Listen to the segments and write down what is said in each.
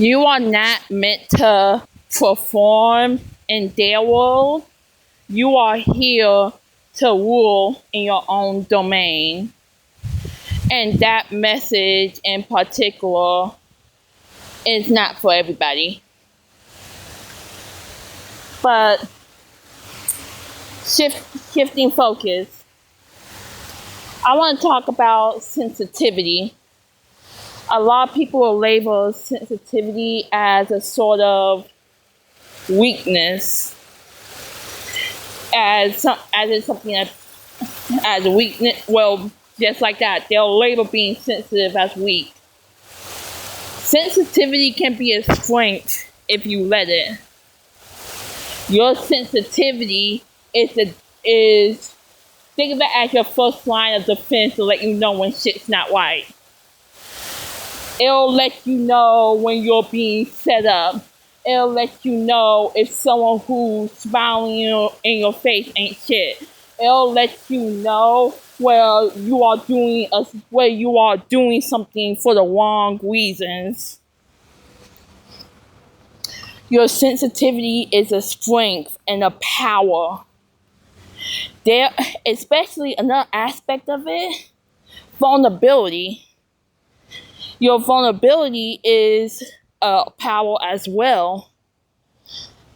You are not meant to perform in their world. You are here to rule in your own domain. And that message in particular is not for everybody. But shifting focus, I want to talk about sensitivity. A lot of people will label sensitivity as a sort of weakness, as something that as a weakness. Well, just like that, they'll label being sensitive as weak. Sensitivity can be a strength if you let it. Your sensitivity is think of it as your first line of defense to let you know when shit's not right. It'll let you know when you're being set up. It'll let you know if someone who's smiling in your face ain't shit. It'll let you know where you are doing something for the wrong reasons. Your sensitivity is a strength and a power. There, especially another aspect of it, vulnerability. Your vulnerability is a power as well.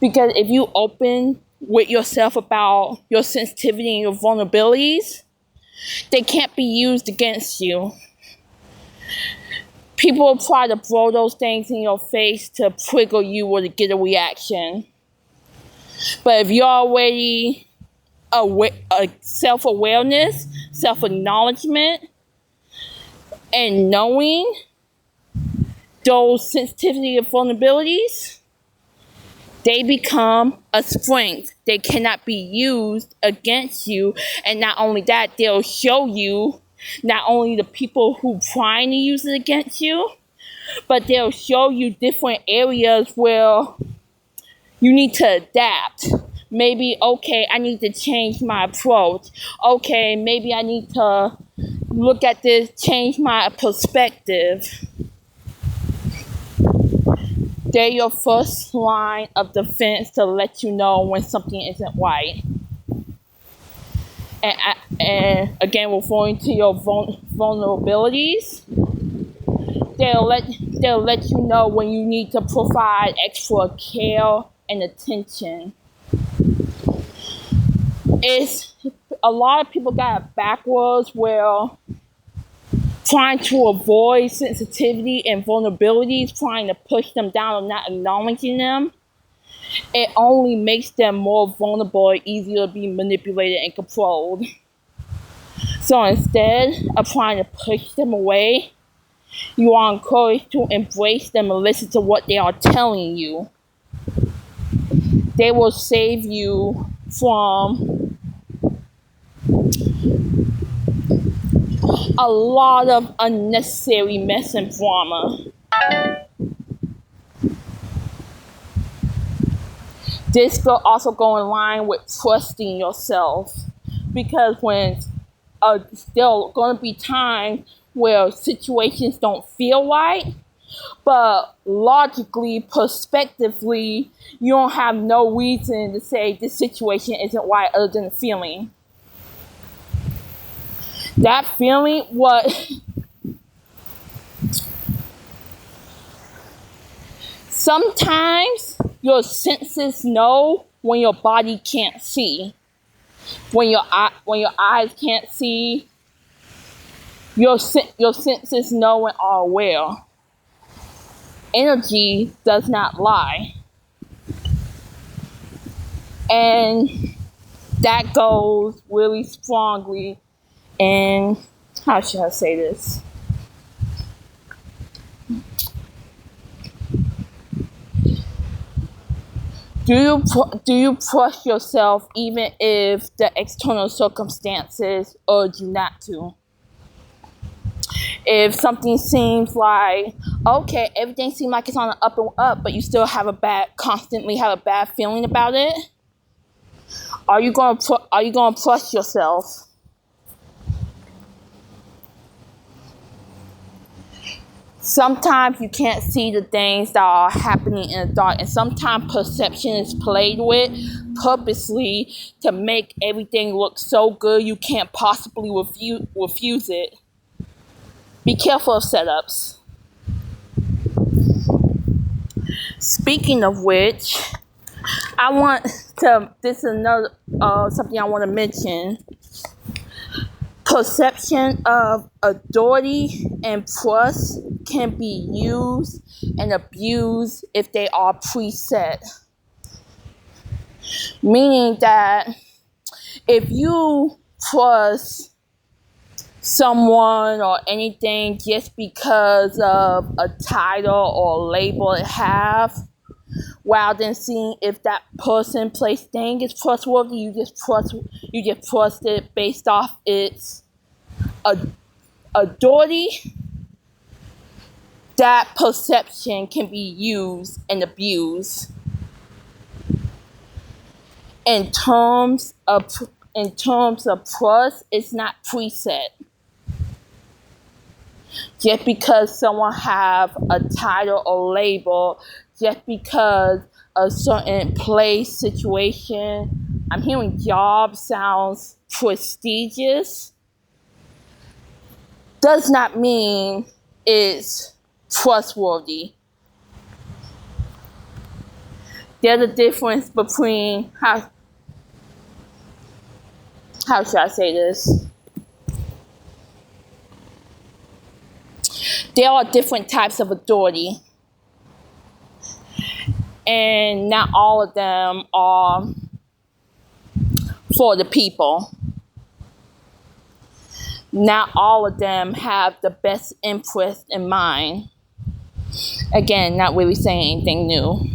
Because if you open with yourself about your sensitivity and your vulnerabilities, they can't be used against you. People try to throw those things in your face to trigger you or to get a reaction. But if you're already self-awareness, self-acknowledgement, and knowing those sensitivity and vulnerabilities, they become a strength. They cannot be used against you. And not only that, they'll show you not only the people who trying to use it against you, but they'll show you different areas where you need to adapt. Maybe, okay, I need to change my approach. Okay, maybe I need to look at this, change my perspective. They're your first line of defense to let you know when something isn't right. And again, referring to your vulnerabilities, they'll let you know when you need to provide extra care and attention. It's a lot of people got it backwards where trying to avoid sensitivity and vulnerabilities, trying to push them down or not acknowledging them, it only makes them more vulnerable, easier to be manipulated and controlled. So instead of trying to push them away, you are encouraged to embrace them and listen to what they are telling you. They will save you from a lot of unnecessary mess and drama. This will also go in line with trusting yourself, because when there's going to be times where situations don't feel right, but logically, prospectively, you don't have no reason to say this situation isn't right other than the feeling. That feeling, sometimes your senses know when your body can't see. When your eyes can't see, your senses know and are aware. Energy does not lie. And that goes really strongly in, how should I say this? Do you trust yourself even if the external circumstances urge you not to? If something seems like, okay, everything seems like it's on the up and up, but you still constantly have a bad feeling about it, are you gonna trust yourself? Sometimes you can't see the things that are happening in the dark, and sometimes perception is played with purposely to make everything look so good you can't possibly refuse it. Be careful of setups. Speaking of which, this is another something I want to mention. Perception of authority and trust can be used and abused if they are preset. Meaning that if you trust someone or anything just because of a title or label it have, rather than seeing if that person, place, thing is trustworthy, you just trust it based off its authority. That perception can be used and abused in terms of trust. It's not preset. Just because someone have a title or label, just because a certain place, situation, I'm hearing job sounds prestigious, does not mean it's trustworthy. There's a difference between how should I say this? There are different types of authority, and not all of them are for the people. Not all of them have the best interest in mind. Again, not really saying anything new.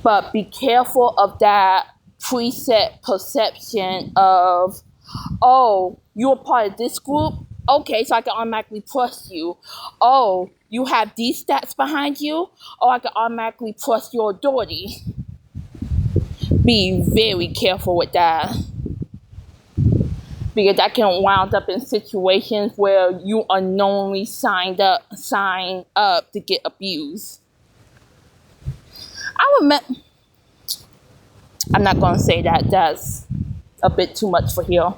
But be careful of that preset perception of, oh, you're part of this group? Okay, so I can automatically trust you. Oh, you have these stats behind you? Oh, I can automatically trust your authority. Be very careful with that. Because that can wind up in situations where you unknowingly sign up to get abused. I'm not going to say that. That's a bit too much for here.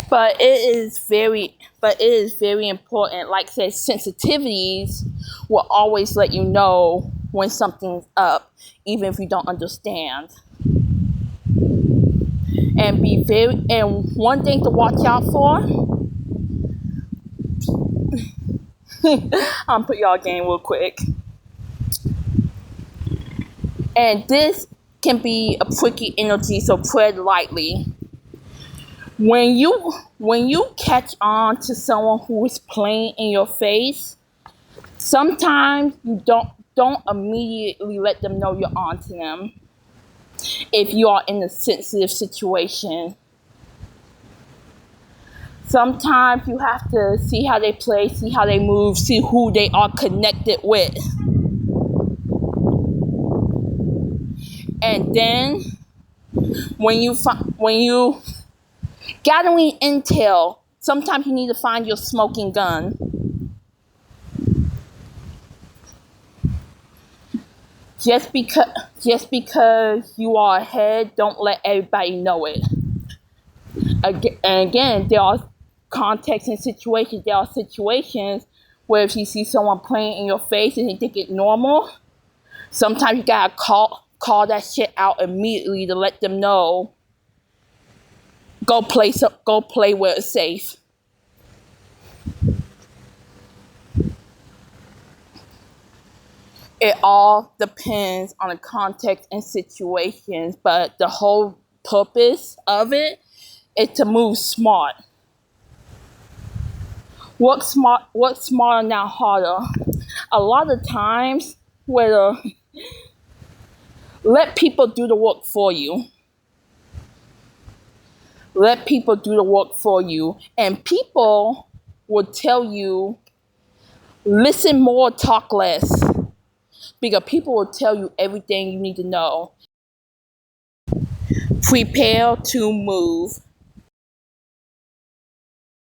But it is very important. Like I said, sensitivities will always let you know when something's up, even if you don't understand. And one thing to watch out for. I'll put y'all game real quick. And this can be a pricky energy, so tread lightly. When you catch on to someone who is playing in your face, sometimes you don't immediately let them know you're on to them. If you are in a sensitive situation, sometimes you have to see how they play, see how they move, see who they are connected with. And then when you gathering intel, sometimes you need to find your smoking gun. Just because you are ahead, don't let everybody know it. And again, there are contexts and situations. There are situations where if you see someone playing in your face and you think it's normal, sometimes you gotta call that shit out immediately to let them know. Go play where it's safe. It all depends on the context and situations, but the whole purpose of it is to move smart. Work smarter, not harder. A lot of times, let people do the work for you. Let people do the work for you. And people will tell you, listen more, talk less. Because people will tell you everything you need to know. Prepare to move.